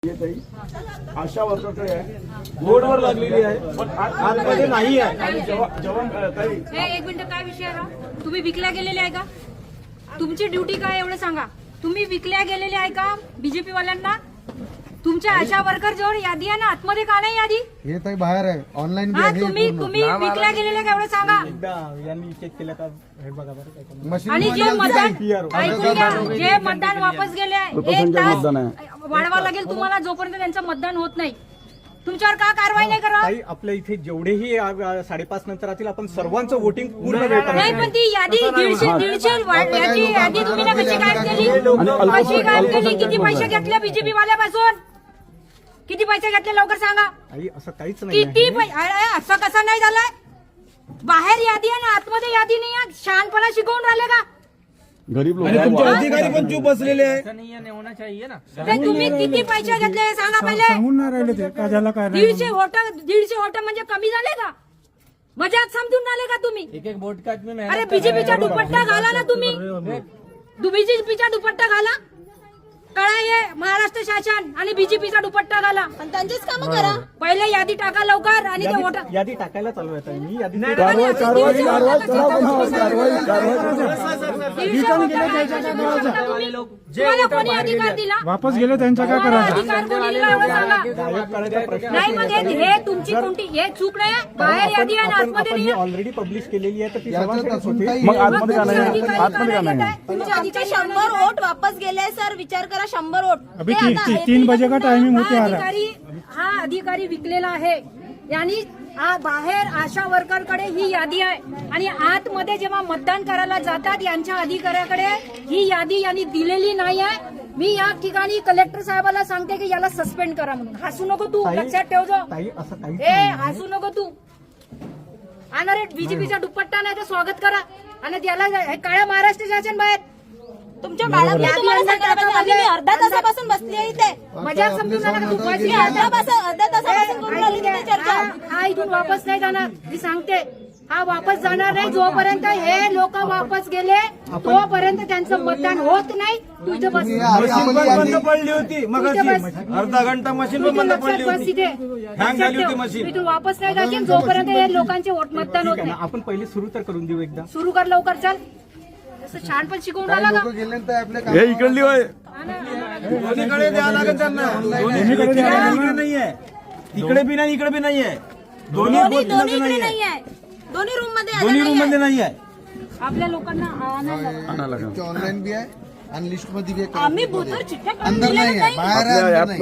आशा वर्करकडे आहे, बोर्डवर लागलेली आहे, पण आतमध्ये नाही आहे. आणि जेव्हा एक मिनिट, काय विषय आहे हा? तुम्ही विकल्या गेलेले आहे का? तुमची ड्युटी काय एवढं सांगा. तुम्ही विकल्या गेलेले आहे का बीजेपी वाल्यांना? तुमच्या आशा वर्कर जवळ यादी आहे ना, आतमध्ये का नाही यादी? हे ताई बाहेर आहे, ऑनलाईन तुम्ही विकल्या गेलेले का एवढं सांगा. यांनी चेक केलं का हे बघा बरं. मशीन आणि जे मतदान ऐकून घ्या, जे मतदान वापस गेले एक तास वाढवा लागेल तुम्हाला जोपर्यंत त्यांचं मतदान होत नाही. तुमच्यावर का कारवाई नाही करा? आपल्या इथे जेवढेही 5:30 नंतर राहतील आपण सर्वांचं वोटिंग पूर्ण वेळ नाही, पण ती यादी 150 याची यादी तुम्ही ना कशी गायब केली? कशी गायब केली? किती पैसे घेतले बीजेपी वाल्यापासून? किती पैसे घेतले लवकर सांगा. असं काहीच नाही. किती असं कसं नाही झालंय? बाहेर यादी आहे ना, आतमध्ये यादी नाही आहे. शहाणपणा शिकवून राहिले का? गरीब लोक अधिकारी पण चूप बसलेले आहे. ते तुम्ही किती पैसे घेतले हे सांगा पहिले. 150 वोट म्हणजे कमी झाले का? मजाक समजून राहिले का तुम्ही? एक बोट काट में अरे बीजेपीचा दुपट्टा घाला ना तुम्ही. बीजेपीचा दुपट्टा घाला. कळा ये महाराष्ट्र शासन आणि बीजेपीचा दुपट्टा घाला आणि त्यांचेच काम करा. पहिले यादी टाका लवकर आणि ते वोट यादी टाकायला चालू आहे. मी यादी तुम्हाला कोणी अधिकार दिला? वापस गेले त्यांचा काय करायचं? अधिकार कोणी दिला एवढं सांगा. नाही मग हे तुमची कोणती हे चूक नाही. बाहेर यादी आहे आणि आतमध्ये नाही. ऑलरेडी पब्लिश केलेली आहे तर ती सर्वांसाठी होती. मग आतमध्ये का नाही? आतमध्ये का नाही? तुमच्या अधिकार 100 वोट वापस गेले सर. विचार करा, 100 वोट. अभी 3 बजे का टाइमिंग होते आ रहा है. हा अधिकारी विकलेला आहे. यांनी बाहेर आशा वर्करकडे ही यादी आहे आणि आतमध्ये जेव्हा मतदान करायला जातात यांच्या अधिकाऱ्याकडे ही यादी यांनी दिलेली नाही आहे. मी या ठिकाणी कलेक्टर साहेबाला सांगते की याला सस्पेंड करा म्हणून. हसू नको तू, लक्षात ठेव जो. असं काही ए हसू नको तू. आणणार बीजेपीचा दुपट्टा नाही तर स्वागत करा आणि त्याला काळ्या महाराष्ट्र शासन बाहेर. तुमच्या मॅडम तुम्हाला सांगायला पाहिजे. मी अर्धा तासापासून बसली आहे इथे. मजाक समजून झाला का तू? मी अर्धा तासापासून करून राहिली तिथे चर्चा. हा इथून वापस नाही जाणार. मी सांगते हा वापस जाणार नाही. जोपर्यंत हे लोक वापस गेले तोपर्यंत त्यांचं मतदान होत नाही. तू इथे बस. बंद पडली होती मग अर्धा घंटा मशीन बंद पडली बस होती. इथे. हँग झाली होती मशीन. इथून वापस नाही जाशील जोपर्यंत हे लोकांचे मतदान होत नाही. आपण पहिले सुरू तर करून देऊ एकदा. सुरू कर लवकर, चल. जसं छान पण शिकवून आला का? गेले तर आपल्या हे इकडली होय. दोन्हीकडे द्यावं लागेल त्यांना. दोन्हीकडे नाही आहे. तिकडे बी नाही, इकडे बी नाही आहे. दोन्ही दोन्हीकडे नाही आहे. दोन्ही रूम मध्ये नाही आहे. आपल्या लोकांना आणायला लागेल. ऑनलाईन बी आहे आणि लिस्ट मध्ये बी आहे. आम्ही बुथवर चिठ्ठ्या काढून अंदर दिलेल्या नाही आहे, बाहेर आहे, अंदर नाही.